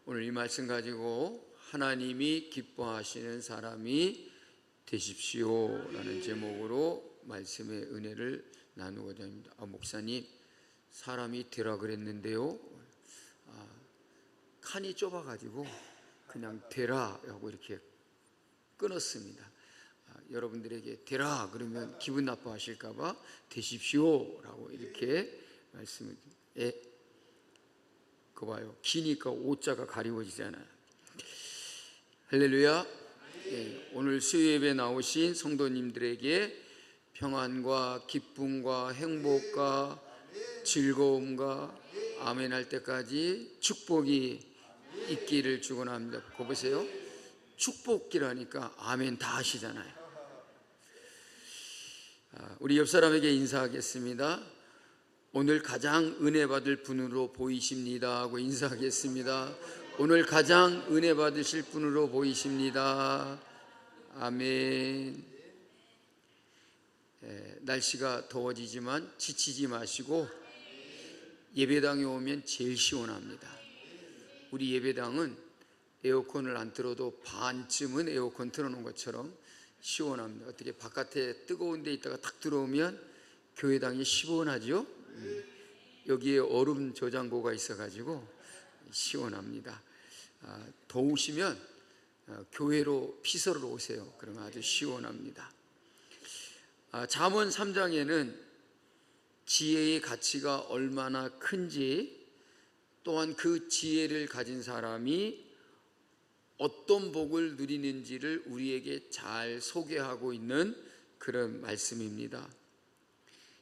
오늘 이 말씀 가지고 하나님이 기뻐하시는 사람이 되십시오 라는 제목으로 말씀의 은혜를 나누고자 합니다. 목사님, 사람이 되라 그랬는데요, 칸이 좁아가지고 그냥 되라 하고 이렇게 끊었습니다. 여러분들에게 되라 그러면 기분 나빠하실까봐 되십시오 라고 이렇게 말씀을 그거 봐요, 기니까 오자가 가리워지잖아요. 할렐루야. 오늘 수요예배 나오신 성도님들에게 평안과 기쁨과 행복과 즐거움과 아멘 할 때까지 축복이 있기를 축원합니다. 그거 보세요, 축복기라니까 아멘 다 하시잖아요. 우리 옆 사람에게 인사하겠습니다. 오늘 가장 은혜 받을 분으로 보이십니다 하고 인사하겠습니다. 오늘 가장 은혜 받으실 분으로 보이십니다. 아멘. 날씨가 더워지지만 지치지 마시고 예배당에 오면 제일 시원합니다. 우리 예배당은 에어컨을 안 틀어도 반쯤은 에어컨 틀어놓은 것처럼 시원합니다. 어떻게 바깥에 뜨거운 데 있다가 탁 들어오면 교회당이 시원하죠? 여기에 얼음 저장고가 있어가지고 시원합니다. 더우시면 교회로 피서로 오세요. 그러면 아주 시원합니다. 잠언 3장에는 지혜의 가치가 얼마나 큰지, 또한 그 지혜를 가진 사람이 어떤 복을 누리는지를 우리에게 잘 소개하고 있는 그런 말씀입니다.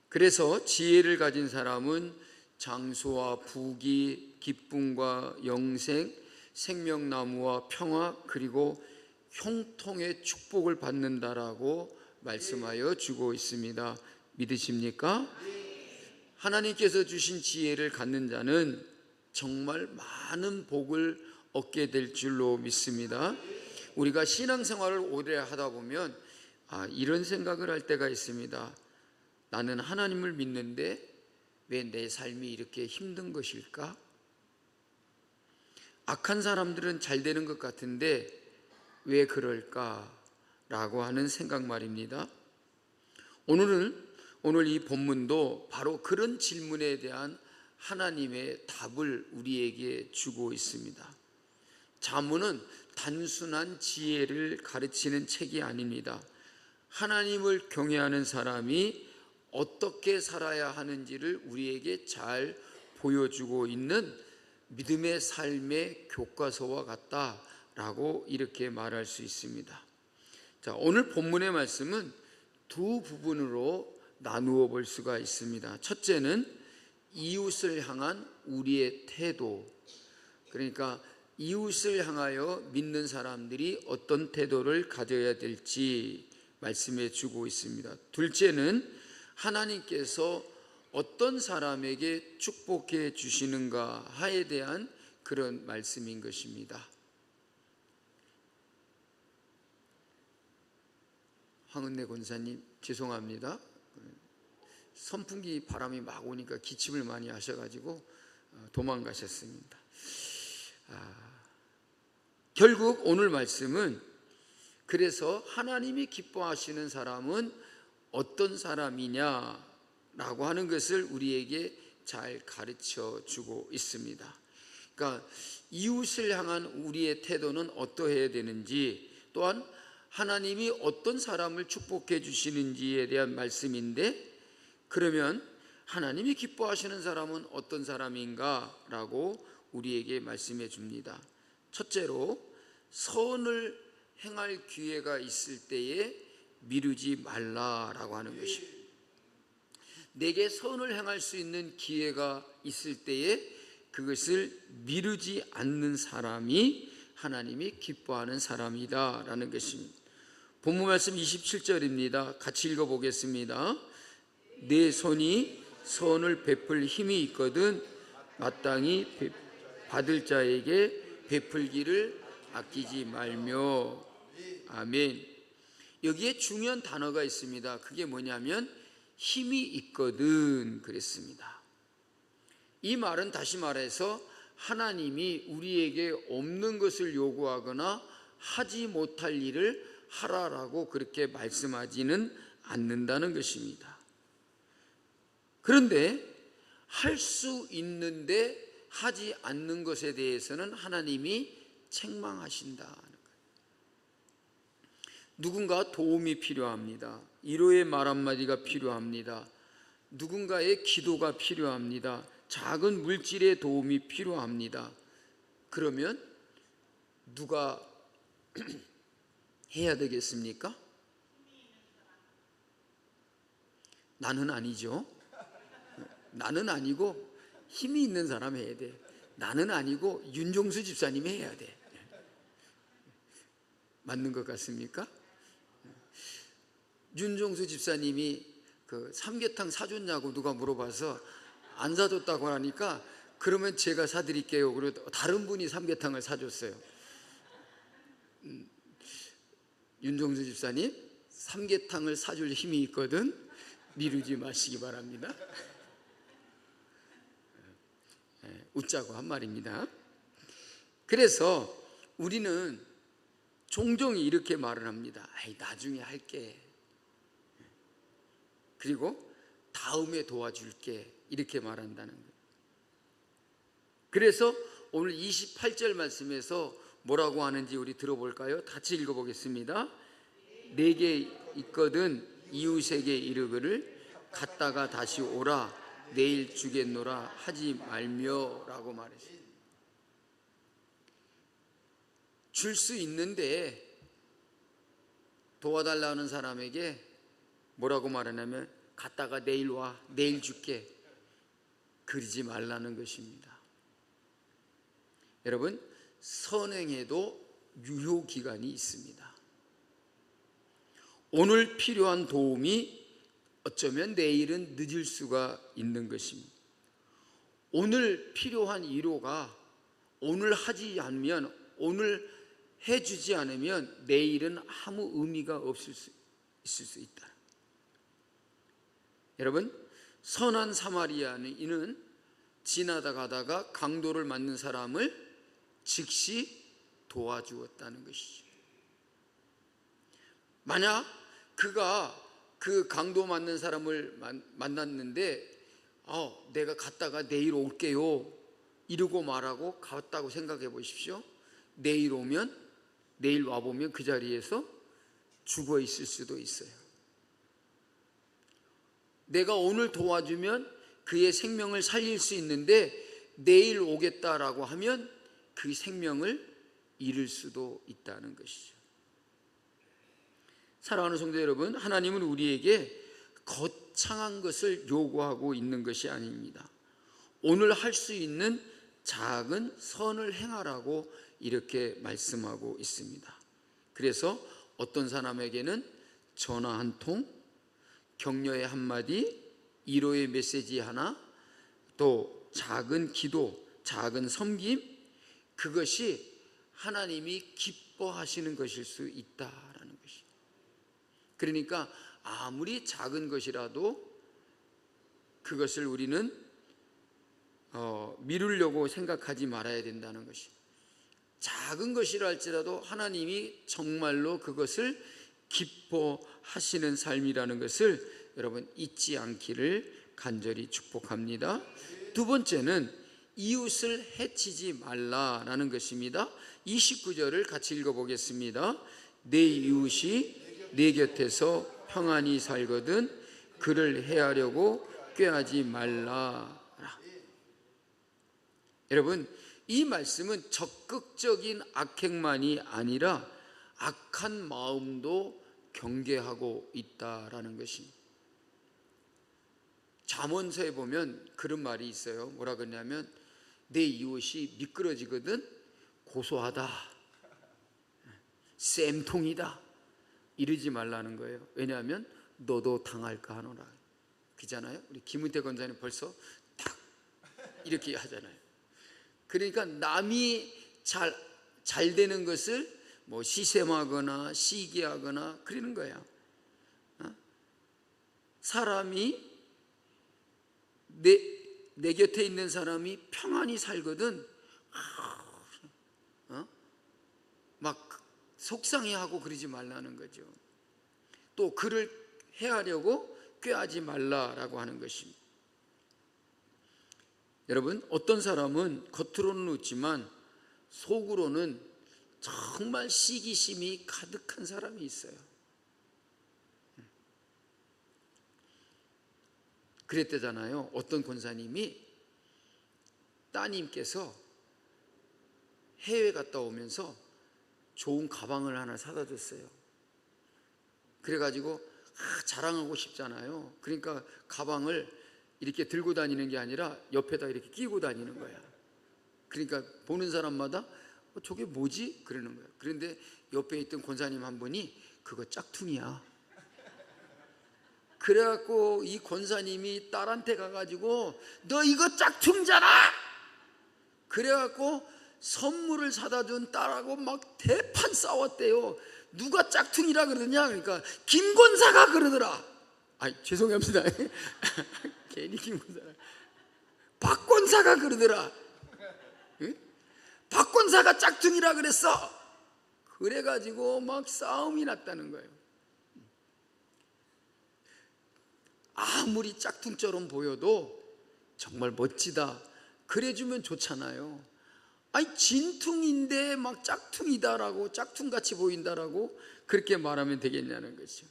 그래서 지혜를 가진 사람은 장수와 부귀, 기쁨과 영생, 생명나무와 평화, 그리고 형통의 축복을 받는다라고 말씀하여 주고 있습니다. 믿으십니까? 하나님께서 주신 지혜를 갖는 자는 정말 많은 복을 얻게 될 줄로 믿습니다. 우리가 신앙생활을 오래 하다 보면 이런 생각을 할 때가 있습니다. 나는 하나님을 믿는데 왜 내 삶이 이렇게 힘든 것일까? 악한 사람들은 잘 되는 것 같은데 왜 그럴까? 라고 하는 생각 말입니다. 오늘 이 본문도 바로 그런 질문에 대한 하나님의 답을 우리에게 주고 있습니다. 잠언은 단순한 지혜를 가르치는 책이 아닙니다. 하나님을 경외하는 사람이 어떻게 살아야 하는지를 우리에게 잘 보여주고 있는 믿음의 삶의 교과서와 같다라고 이렇게 말할 수 있습니다. 자, 오늘 본문의 말씀은 두 부분으로 나누어 볼 수가 있습니다. 첫째는 이웃을 향한 우리의 태도, 그러니까 이웃을 향하여 믿는 사람들이 어떤 태도를 가져야 될지 말씀해 주고 있습니다. 둘째는 하나님께서 어떤 사람에게 축복해 주시는가 하에 대한 그런 말씀인 것입니다. 황은래 권사님, 죄송합니다. 선풍기 바람이 막 오니까 기침을 많이 하셔가지고 도망가셨습니다. 결국 오늘 말씀은, 그래서 하나님이 기뻐하시는 사람은 어떤 사람이냐라고 하는 것을 우리에게 잘 가르쳐 주고 있습니다. 그러니까 이웃을 향한 우리의 태도는 어떠해야 되는지, 또한 하나님이 어떤 사람을 축복해 주시는지에 대한 말씀인데, 그러면 하나님이 기뻐하시는 사람은 어떤 사람인가 라고 우리에게 말씀해 줍니다. 첫째로, 선을 행할 기회가 있을 때에 미루지 말라라고 하는 것입니다. 내게 선을 행할 수 있는 기회가 있을 때에 그것을 미루지 않는 사람이 하나님이 기뻐하는 사람이다라는 것입니다. 본문 말씀 27절입니다. 같이 읽어보겠습니다. 내 손이 선을 베풀 힘이 있거든 마땅히 받을 자에게 베풀기를 아끼지 말며. 아멘. 여기에 중요한 단어가 있습니다. 그게 뭐냐면 힘이 있거든 그랬습니다. 이 말은 다시 말해서 하나님이 우리에게 없는 것을 요구하거나 하지 못할 일을 하라라고 그렇게 말씀하지는 않는다는 것입니다. 그런데 할 수 있는데 하지 않는 것에 대해서는 하나님이 책망하신다는 거예요. 누군가 도움이 필요합니다. 위로의 말 한마디가 필요합니다. 누군가의 기도가 필요합니다. 작은 물질의 도움이 필요합니다. 그러면 누가 해야 되겠습니까? 나는 아니죠. 나는 아니고 힘이 있는 사람 해야 돼. 나는 아니고 윤종수 집사님이 해야 돼. 맞는 것 같습니까? 윤종수 집사님이 그 삼계탕 사줬냐고 누가 물어봐서 안 사줬다고 하니까 그러면 제가 사드릴게요. 그리고 다른 분이 삼계탕을 사줬어요. 윤종수 집사님, 삼계탕을 사줄 힘이 있거든 미루지 마시기 바랍니다. 웃자고 한 말입니다. 그래서 우리는 종종 이렇게 말을 합니다. 나중에 할게. 그리고 다음에 도와줄게. 이렇게 말한다는 거예요. 그래서 오늘 28절 말씀에서 뭐라고 하는지 우리 들어볼까요? 같이 읽어보겠습니다. 내게 있거든 이웃에게 이르기를 갔다가 다시 오라 내일 주겠노라 하지 말며 라고 말했어요. 줄 수 있는데 도와달라는 사람에게 뭐라고 말하냐면 갔다가 내일 와, 내일 줄게, 그러지 말라는 것입니다. 여러분, 선행에도 유효기간이 있습니다. 오늘 필요한 도움이 어쩌면 내일은 늦을 수가 있는 것입니다. 오늘 필요한 위로가 오늘 하지 않으면, 오늘 해주지 않으면 내일은 아무 의미가 있을 수 있다. 여러분, 선한 사마리아인은 지나다 가다가 강도를 맞는 사람을 즉시 도와주었다는 것이죠. 만약 그가 그 강도 맞는 사람을 만났는데 내가 갔다가 내일 올게요 이러고 말하고 갔다고 생각해 보십시오. 내일 와보면 그 자리에서 죽어 있을 수도 있어요. 내가 오늘 도와주면 그의 생명을 살릴 수 있는데 내일 오겠다라고 하면 그 생명을 잃을 수도 있다는 것이죠. 사랑하는 성도 여러분, 하나님은 우리에게 거창한 것을 요구하고 있는 것이 아닙니다. 오늘 할 수 있는 작은 선을 행하라고 이렇게 말씀하고 있습니다. 그래서 어떤 사람에게는 전화 한 통, 격려의 한마디, 위로의 메시지 하나, 또 작은 기도, 작은 섬김, 그것이 하나님이 기뻐하시는 것일 수 있다라는 것이죠. 그러니까 아무리 작은 것이라도 그것을 우리는 미루려고 생각하지 말아야 된다는 것이죠. 작은 것이라 할지라도 하나님이 정말로 그것을 기뻐하시는 삶이라는 것을 여러분 잊지 않기를 간절히 축복합니다. 두 번째는 이웃을 해치지 말라라는 것입니다. 29절을 같이 읽어보겠습니다. 내 이웃이 내 곁에서 평안히 살거든 그를 해하려고 꾀하지 말라. 여러분, 이 말씀은 적극적인 악행만이 아니라 악한 마음도 경계하고 있다라는 것입니다. 잠언서에 보면 그런 말이 있어요. 뭐라 그러냐면 내 이웃이 미끄러지거든 고소하다, 쌤통이다 이러지 말라는 거예요. 왜냐하면 너도 당할까 하노라. 그잖아요. 우리 김은태 권사님 벌써 딱 이렇게 하잖아요. 그러니까 남이 잘 되는 것을 뭐 시샘하거나 시기하거나 그러는 거야. 사람이 내 곁에 있는 사람이 평안히 살거든 막 속상해하고 그러지 말라는 거죠. 또 그를 해하려고 꾀하지 말라라고 하는 것입니다. 여러분, 어떤 사람은 겉으로는 웃지만 속으로는 정말 시기심이 가득한 사람이 있어요. 그랬대잖아요. 어떤 권사님이 따님께서 해외 갔다 오면서 좋은 가방을 하나 사다 줬어요. 그래가지고 자랑하고 싶잖아요. 그러니까 가방을 이렇게 들고 다니는 게 아니라 옆에다 이렇게 끼고 다니는 거야. 그러니까 보는 사람마다 저게 뭐지? 그러는 거야. 그런데 옆에 있던 권사님 한 분이 그거 짝퉁이야. 그래갖고 이 권사님이 딸한테 가가지고 너 이거 짝퉁잖아. 그래갖고 선물을 사다 준 딸하고 막 대판 싸웠대요. 누가 짝퉁이라 그러느냐? 그러니까 김 권사가 그러더라. 죄송합니다. 괜히 김 권사가, 박 권사가 그러더라. 응? 박 권사가 짝퉁이라 그랬어. 그래가지고 막 싸움이 났다는 거예요. 아무리 짝퉁처럼 보여도 정말 멋지다 그래주면 좋잖아요. 진퉁인데 막 짝퉁이다라고, 짝퉁같이 보인다라고 그렇게 말하면 되겠냐는 것이죠.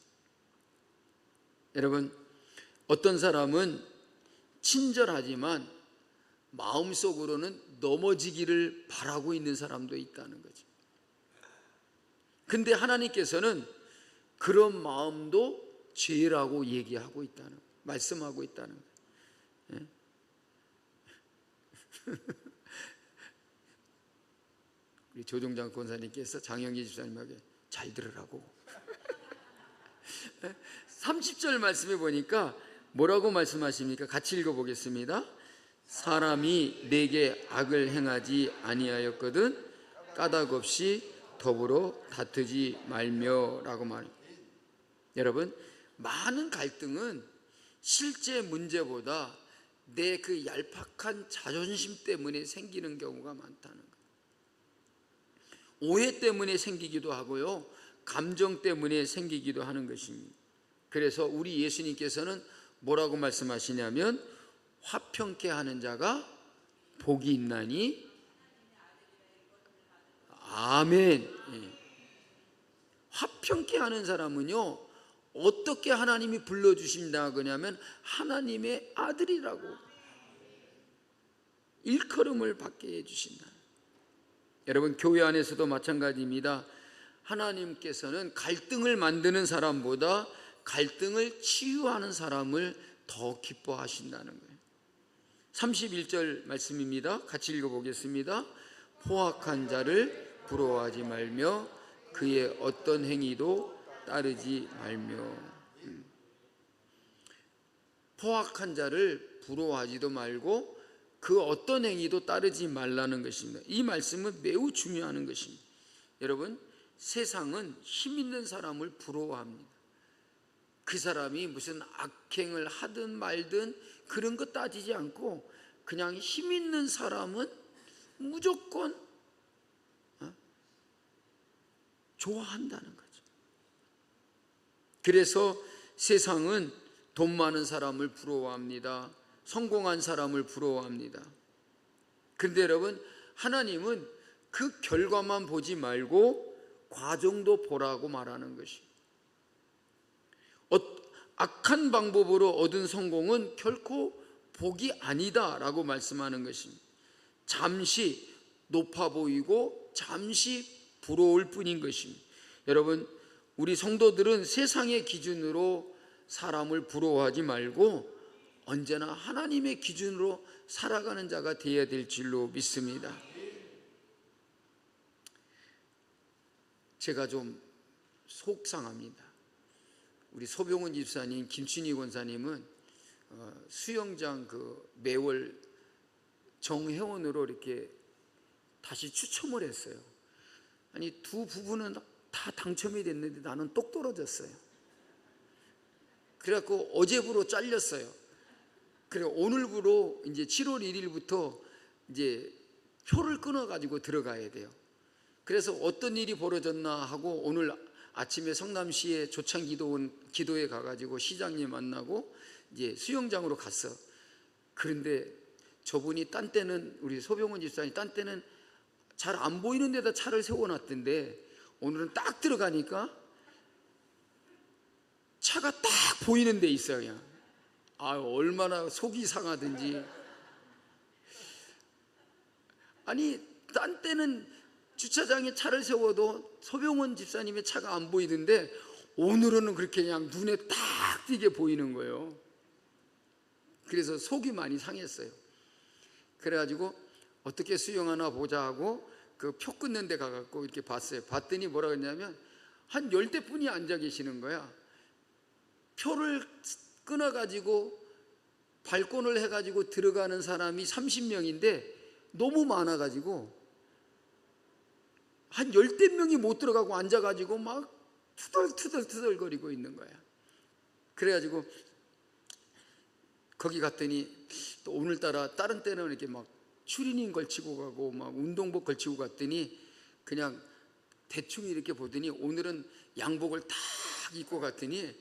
여러분, 어떤 사람은 친절하지만 마음속으로는 넘어지기를 바라고 있는 사람도 있다는 거죠. 근데 하나님께서는 그런 마음도 죄라고 얘기하고 있다는, 말씀하고 있다는 거예요. 우리 조종장 권사님께서 장영기 집사님에게 잘 들으라고 30절 말씀에 보니까 뭐라고 말씀하십니까? 같이 읽어보겠습니다. 사람이 내게 악을 행하지 아니하였거든 까닭 없이 더불어 다투지 말며 라고 말합니다. 여러분, 많은 갈등은 실제 문제보다 내 그 얄팍한 자존심 때문에 생기는 경우가 많다는 거예요. 오해 때문에 생기기도 하고요, 감정 때문에 생기기도 하는 것입니다. 그래서 우리 예수님께서는 뭐라고 말씀하시냐면 화평케 하는 자가 복이 있나니. 아멘. 화평케 하는 사람은요, 어떻게 하나님이 불러주신다 그러냐면 하나님의 아들이라고 일컬음을 받게 해주신다. 여러분, 교회 안에서도 마찬가지입니다. 하나님께서는 갈등을 만드는 사람보다 갈등을 치유하는 사람을 더 기뻐하신다는 거예요. 31절 말씀입니다. 같이 읽어보겠습니다. 포악한 자를 부러워하지 말며 그의 어떤 행위도 따르지 말며. 포악한 자를 부러워하지도 말고 그 어떤 행위도 따르지 말라는 것입니다. 이 말씀은 매우 중요한 것입니다. 여러분, 세상은 힘 있는 사람을 부러워합니다. 그 사람이 무슨 악행을 하든 말든 그런 거 따지지 않고 그냥 힘 있는 사람은 무조건 좋아한다는 거죠. 그래서 세상은 돈 많은 사람을 부러워합니다. 성공한 사람을 부러워합니다. 그런데 여러분, 하나님은 그 결과만 보지 말고 과정도 보라고 말하는 것입니다. 악한 방법으로 얻은 성공은 결코 복이 아니다라고 말씀하는 것입니다. 잠시 높아 보이고 잠시 부러울 뿐인 것입니다. 여러분, 우리 성도들은 세상의 기준으로 사람을 부러워하지 말고 언제나 하나님의 기준으로 살아가는 자가 되어야 될 줄로 믿습니다. 제가 좀 속상합니다. 우리 소병훈 집사님, 김춘희 권사님은 수영장 매월 정회원으로 이렇게 다시 추첨을 했어요. 아니, 두 부부는 다 당첨이 됐는데 나는 똑 떨어졌어요. 그래갖고 어제부로 잘렸어요. 그래 오늘부로 이제 7월 1일부터 이제 표를 끊어가지고 들어가야 돼요. 그래서 어떤 일이 벌어졌나 하고 오늘 아침에 성남시의 조창기도에 가가지고 시장님 만나고 이제 수영장으로 갔어. 그런데 저분이 딴 때는, 우리 소병원 집사님 딴 때는 잘 안 보이는 데다 차를 세워놨던데 오늘은 딱 들어가니까 차가 딱 보이는 데 있어요. 그냥 얼마나 속이 상하든지. 아니 딴 때는 주차장에 차를 세워도 소병원 집사님의 차가 안 보이던데 오늘은 그렇게 그냥 눈에 딱 띄게 보이는 거예요. 그래서 속이 많이 상했어요. 그래가지고 어떻게 수영하나 보자 하고 그 표 끊는 데 가갖고 이렇게 봤어요. 봤더니 뭐라 그랬냐면 한 10대뿐이 앉아 계시는 거야. 표를 끊어가지고 발권을 해가지고 들어가는 사람이 30명인데 너무 많아가지고 한 10대명이 못 들어가고 앉아가지고 막 투덜투덜거리고 있는 거야. 그래가지고 거기 갔더니 또 오늘따라 다른 때는 이렇게 막 추리닝 걸치고 가고 막 운동복 걸치고 갔더니 그냥 대충 이렇게 보더니 오늘은 양복을 딱 입고 갔더니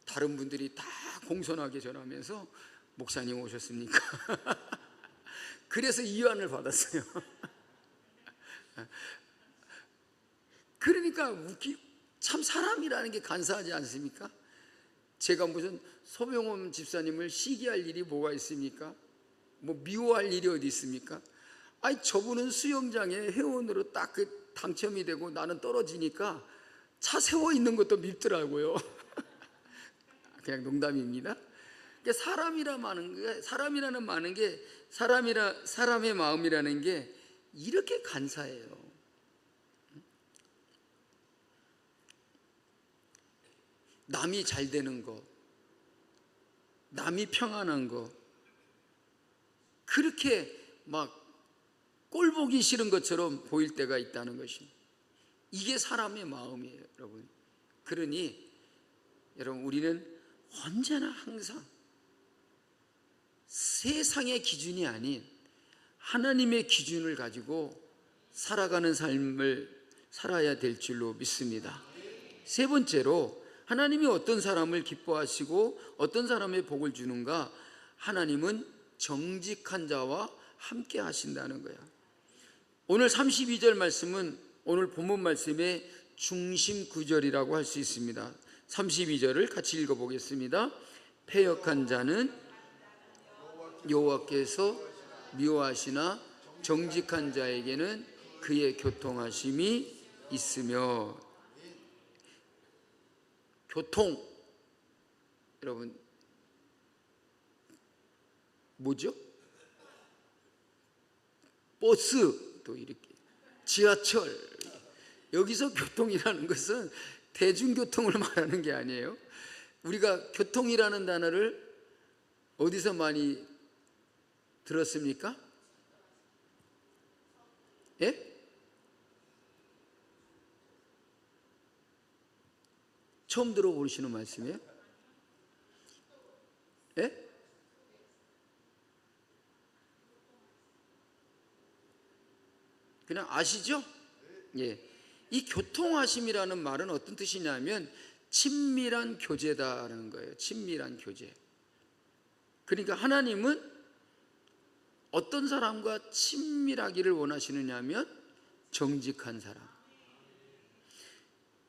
다른 분들이 다 공손하게 전하면서 목사님 오셨습니까? 그래서 이완을 받았어요. 그러니까 참 사람이라는 게 간사하지 않습니까? 제가 무슨 소병원 집사님을 시기할 일이 뭐가 있습니까? 뭐 미워할 일이 어디 있습니까? 아니 저분은 수영장에 회원으로 딱 당첨이 되고 나는 떨어지니까 차 세워 있는 것도 밉더라고요. 그냥 농담입니다. 사람의 마음이라는 게 이렇게 간사해요. 남이 잘 되는 거, 남이 평안한 거, 그렇게 막 꼴 보기 싫은 것처럼 보일 때가 있다는 것입니다. 이게 사람의 마음이에요, 여러분. 그러니 여러분, 우리는 언제나 항상 세상의 기준이 아닌 하나님의 기준을 가지고 살아가는 삶을 살아야 될 줄로 믿습니다. 세 번째로, 하나님이 어떤 사람을 기뻐하시고 어떤 사람의 복을 주는가? 하나님은 정직한 자와 함께 하신다는 거야. 오늘 32절 말씀은 오늘 본문 말씀의 중심 구절이라고 할 수 있습니다. 32절을 같이 읽어보겠습니다. 패역한 자는 여호와께서 미워하시나 정직한 자에게는 그의 교통하심이 있으며. 교통, 여러분 뭐죠? 버스, 또 이렇게 지하철. 여기서 교통이라는 것은 대중교통을 말하는 게 아니에요. 우리가 교통이라는 단어를 어디서 많이 들었습니까? 예? 처음 들어보시는 말씀이에요? 예? 그냥 아시죠? 예. 이 교통하심이라는 말은 어떤 뜻이냐면 친밀한 교제다라는 거예요. 친밀한 교제. 그러니까 하나님은 어떤 사람과 친밀하기를 원하시느냐면 정직한 사람.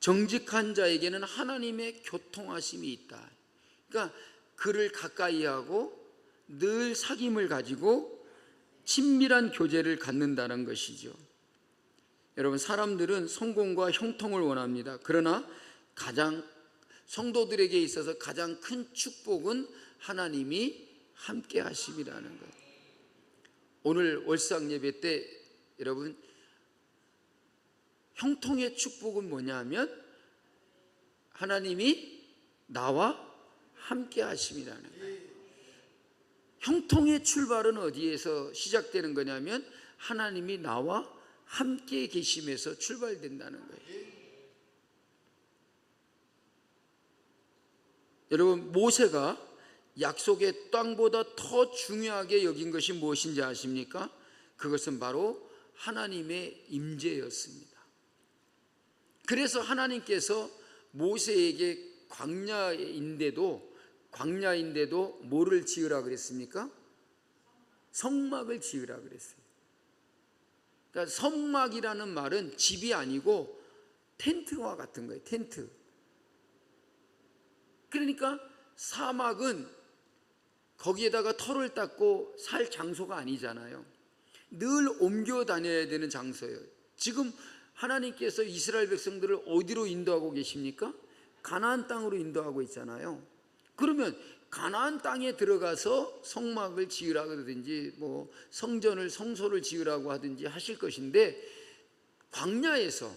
정직한 자에게는 하나님의 교통하심이 있다. 그러니까 그를 가까이 하고 늘 사귐을 가지고 친밀한 교제를 갖는다는 것이죠. 여러분, 사람들은 성공과 형통을 원합니다. 그러나 성도들에게 있어서 가장 큰 축복은 하나님이 함께 하심이라는 거예요. 오늘 월상 예배 때 여러분, 형통의 축복은 뭐냐면 하나님이 나와 함께 하심이라는 거예요. 형통의 출발은 어디에서 시작되는 거냐면 하나님이 나와 함께 계심에서 출발된다는 거예요. 여러분, 모세가 약속의 땅보다 더 중요하게 여긴 것이 무엇인지 아십니까? 그것은 바로 하나님의 임재였습니다. 그래서 하나님께서 모세에게 광야인데도 뭐를 지으라 그랬습니까? 성막을 지으라 그랬어요. 그러니까 성막이라는 말은 집이 아니고 텐트와 같은 거예요. 텐트. 그러니까 사막은 거기에다가 터를 닦고 살 장소가 아니잖아요. 늘 옮겨 다녀야 되는 장소예요. 지금 하나님께서 이스라엘 백성들을 어디로 인도하고 계십니까? 가나안 땅으로 인도하고 있잖아요. 그러면 가나안 땅에 들어가서 성막을 지으라든지 뭐 성소를 지으라고 하든지 하실 것인데, 광야에서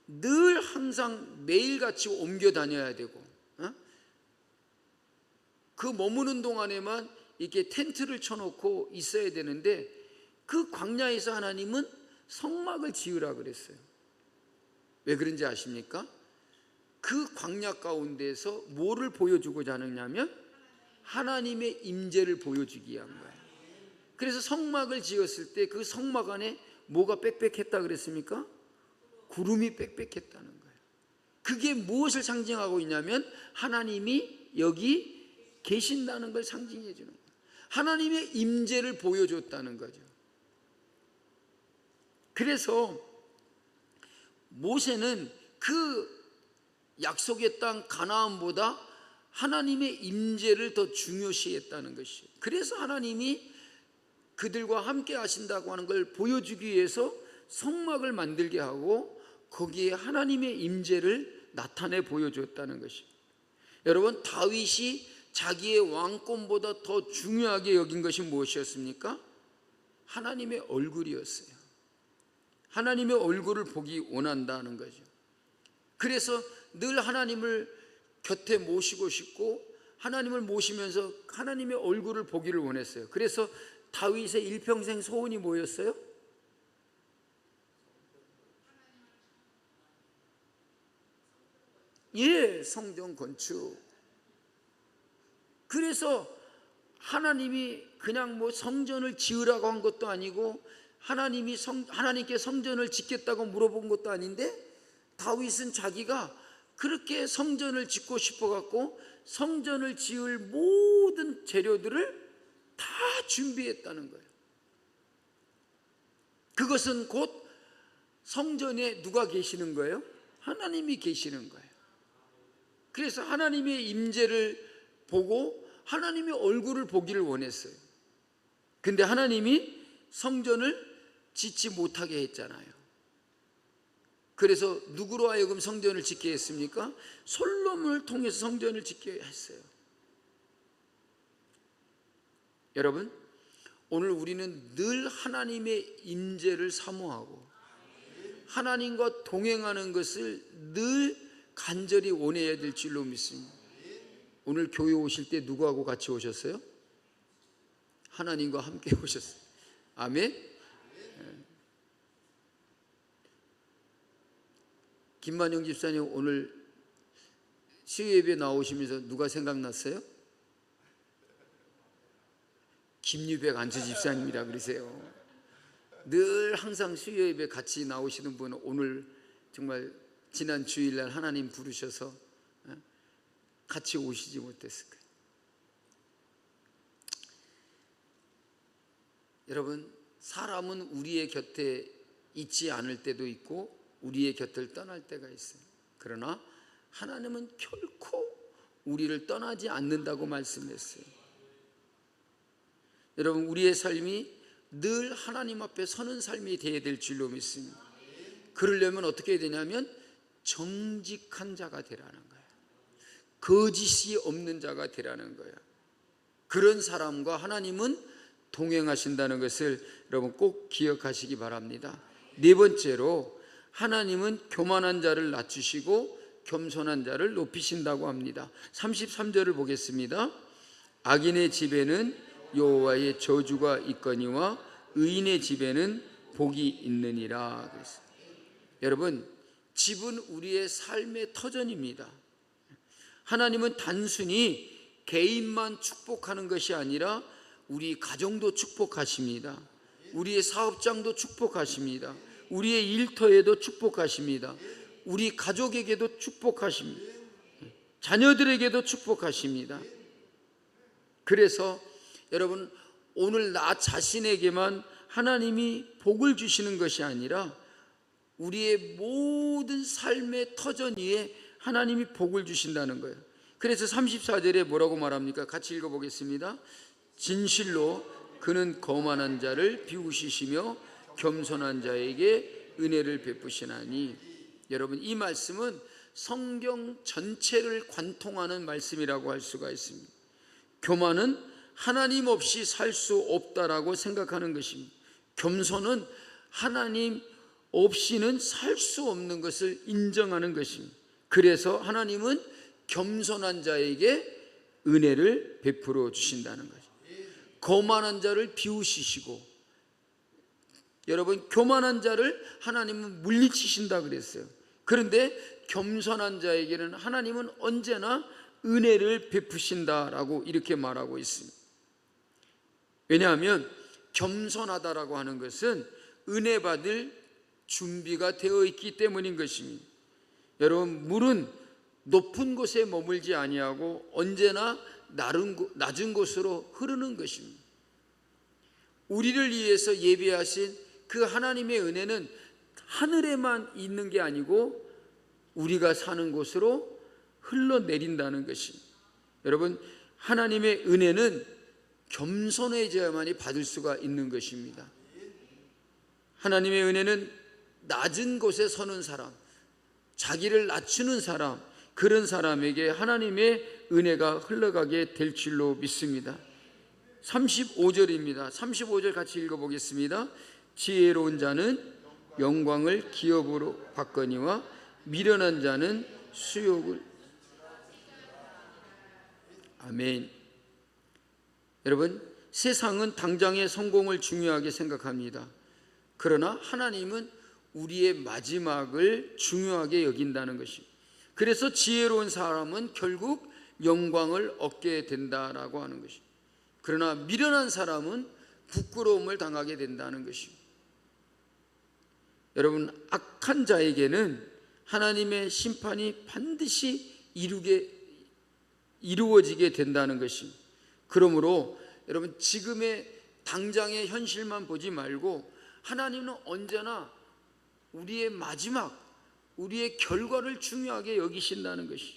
늘 항상 매일같이 옮겨 다녀야 되고, 그 머무는 동안에만 이렇게 텐트를 쳐놓고 있어야 되는데, 그 광야에서 하나님은 성막을 지으라 그랬어요. 왜 그런지 아십니까? 그 광야 가운데서 뭐를 보여주고자 하느냐면 하나님의 임재를 보여주기 위한 거예요. 그래서 성막을 지었을 때 그 성막 안에 뭐가 빽빽했다 그랬습니까? 구름이 빽빽했다는 거예요. 그게 무엇을 상징하고 있냐면 하나님이 여기 계신다는 걸 상징해 주는 거예요. 하나님의 임재를 보여줬다는 거죠. 그래서 모세는 그 약속의 땅 가나안보다 하나님의 임재를 더 중요시했다는 것이에요. 그래서 하나님이 그들과 함께 하신다고 하는 걸 보여주기 위해서 성막을 만들게 하고 거기에 하나님의 임재를 나타내 보여줬다는 것이에요. 여러분, 다윗이 자기의 왕권보다 더 중요하게 여긴 것이 무엇이었습니까? 하나님의 얼굴이었어요. 하나님의 얼굴을 보기 원한다는 거죠. 그래서 늘 하나님을 곁에 모시고 싶고 하나님을 모시면서 하나님의 얼굴을 보기를 원했어요. 그래서 다윗의 일평생 소원이 뭐였어요? 성전 건축. 그래서 하나님이 그냥 뭐 성전을 지으라고 한 것도 아니고 하나님께 성전을 짓겠다고 물어본 것도 아닌데, 다윗은 자기가 그렇게 성전을 짓고 싶어 갖고 성전을 지을 모든 재료들을 다 준비했다는 거예요. 그것은 곧 성전에 누가 계시는 거예요? 하나님이 계시는 거예요. 그래서 하나님의 임재를 보고 하나님의 얼굴을 보기를 원했어요. 근데 하나님이 성전을 짓지 못하게 했잖아요. 그래서 누구로 하여금 성전을 짓게 했습니까? 솔로몬을 통해서 성전을 짓게 했어요. 여러분, 오늘 우리는 늘 하나님의 임재를 사모하고 하나님과 동행하는 것을 늘 간절히 원해야 될 줄로 믿습니다. 오늘 교회 오실 때 누구하고 같이 오셨어요? 하나님과 함께 오셨어요. 아멘. 김만영 집사님 오늘 수요예배 나오시면서 누가 생각났어요? 김유백 안수 집사님이라 그러세요. 늘 항상 수요예배 같이 나오시는 분은 오늘 정말 지난 주일날 하나님 부르셔서 같이 오시지 못했을 거예요. 여러분, 사람은 우리의 곁에 있지 않을 때도 있고 우리의 곁을 떠날 때가 있어요. 그러나 하나님은 결코 우리를 떠나지 않는다고 말씀했어요. 여러분, 우리의 삶이 늘 하나님 앞에 서는 삶이 되어야 될 줄로 믿습니다. 그러려면 어떻게 해야 되냐면 정직한 자가 되라는 거예요. 거짓이 없는 자가 되라는 거예요. 그런 사람과 하나님은 동행하신다는 것을 여러분 꼭 기억하시기 바랍니다. 네 번째로, 하나님은 교만한 자를 낮추시고 겸손한 자를 높이신다고 합니다. 33절을 보겠습니다. 악인의 집에는 여호와의 저주가 있거니와 의인의 집에는 복이 있느니라. 여러분, 집은 우리의 삶의 터전입니다. 하나님은 단순히 개인만 축복하는 것이 아니라 우리 가정도 축복하십니다. 우리의 사업장도 축복하십니다. 우리의 일터에도 축복하십니다. 우리 가족에게도 축복하십니다. 자녀들에게도 축복하십니다. 그래서 여러분, 오늘 나 자신에게만 하나님이 복을 주시는 것이 아니라 우리의 모든 삶의 터전 위에 하나님이 복을 주신다는 거예요. 그래서 34절에 뭐라고 말합니까? 같이 읽어보겠습니다. 진실로 그는 거만한 자를 비우시시며 겸손한 자에게 은혜를 베푸시나니. 여러분, 이 말씀은 성경 전체를 관통하는 말씀이라고 할 수가 있습니다. 교만은 하나님 없이 살 수 없다라고 생각하는 것입니다. 겸손은 하나님 없이는 살 수 없는 것을 인정하는 것입니다. 그래서 하나님은 겸손한 자에게 은혜를 베풀어 주신다는 거죠. 거만한 자를 비우시시고, 여러분, 교만한 자를 하나님은 물리치신다 그랬어요. 그런데 겸손한 자에게는 하나님은 언제나 은혜를 베푸신다라고 이렇게 말하고 있습니다. 왜냐하면 겸손하다라고 하는 것은 은혜 받을 준비가 되어 있기 때문인 것입니다. 여러분, 물은 높은 곳에 머물지 아니하고 언제나 낮은 곳으로 흐르는 것입니다. 우리를 위해서 예비하신 그 하나님의 은혜는 하늘에만 있는 게 아니고 우리가 사는 곳으로 흘러내린다는 것입니다. 여러분, 하나님의 은혜는 겸손해져야만이 받을 수가 있는 것입니다. 하나님의 은혜는 낮은 곳에 서는 사람, 자기를 낮추는 사람, 그런 사람에게 하나님의 은혜가 흘러가게 될 줄로 믿습니다. 35절입니다. 35절 같이 읽어보겠습니다. 지혜로운 자는 영광을 기업으로 받거니와 미련한 자는 수욕을. 아멘. 여러분, 세상은 당장의 성공을 중요하게 생각합니다. 그러나 하나님은 우리의 마지막을 중요하게 여긴다는 것입니다. 그래서 지혜로운 사람은 결국 영광을 얻게 된다라고 하는 것입니다. 그러나 미련한 사람은 부끄러움을 당하게 된다는 것입니다. 여러분, 악한 자에게는 하나님의 심판이 반드시 이루어지게 된다는 것입니다. 그러므로 여러분, 지금의 당장의 현실만 보지 말고 하나님은 언제나 우리의 마지막, 우리의 결과를 중요하게 여기신다는 것이.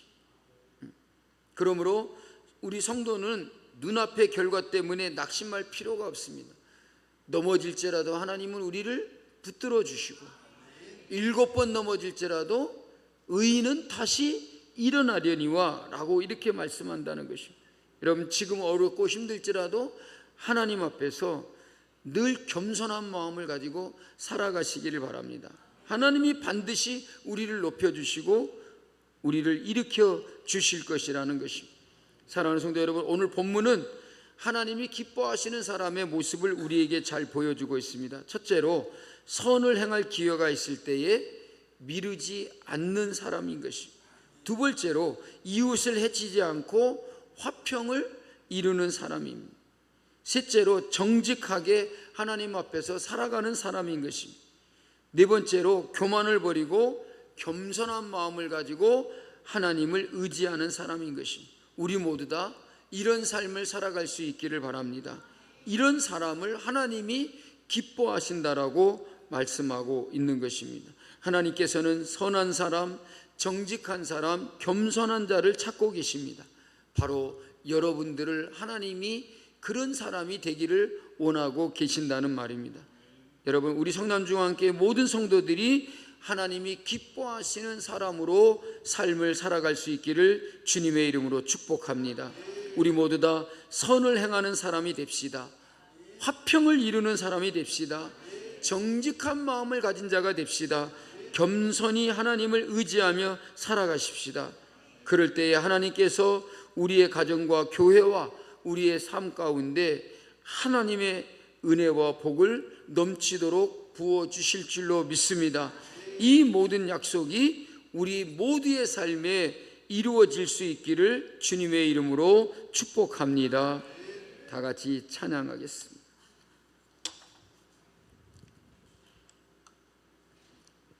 그러므로 우리 성도는 눈앞의 결과 때문에 낙심할 필요가 없습니다. 넘어질지라도 하나님은 우리를 붙들어 주시고, 7번 넘어질지라도 의인은 다시 일어나려니와 라고 이렇게 말씀한다는 것입니다. 여러분, 지금 어렵고 힘들지라도 하나님 앞에서 늘 겸손한 마음을 가지고 살아가시기를 바랍니다. 하나님이 반드시 우리를 높여주시고 우리를 일으켜 주실 것이라는 것입니다. 사랑하는 성도 여러분, 오늘 본문은 하나님이 기뻐하시는 사람의 모습을 우리에게 잘 보여주고 있습니다. 첫째로, 선을 행할 기회가 있을 때에 미루지 않는 사람인 것입니다. 두 번째로, 이웃을 해치지 않고 화평을 이루는 사람입니다. 셋째로, 정직하게 하나님 앞에서 살아가는 사람인 것입니다. 네 번째로, 교만을 버리고 겸손한 마음을 가지고 하나님을 의지하는 사람인 것입니다. 우리 모두 다 이런 삶을 살아갈 수 있기를 바랍니다. 이런 사람을 하나님이 기뻐하신다라고 말씀하고 있는 것입니다. 하나님께서는 선한 사람, 정직한 사람, 겸손한 자를 찾고 계십니다. 바로 여러분들을 하나님이 그런 사람이 되기를 원하고 계신다는 말입니다. 여러분, 우리 성남중앙교회 모든 성도들이 하나님이 기뻐하시는 사람으로 삶을 살아갈 수 있기를 주님의 이름으로 축복합니다. 우리 모두 다 선을 행하는 사람이 됩시다. 화평을 이루는 사람이 됩시다. 정직한 마음을 가진 자가 됩시다. 겸손히 하나님을 의지하며 살아가십시다. 그럴 때에 하나님께서 우리의 가정과 교회와 우리의 삶 가운데 하나님의 은혜와 복을 넘치도록 부어주실 줄로 믿습니다. 이 모든 약속이 우리 모두의 삶에 이루어질 수 있기를 주님의 이름으로 축복합니다. 다 같이 찬양하겠습니다.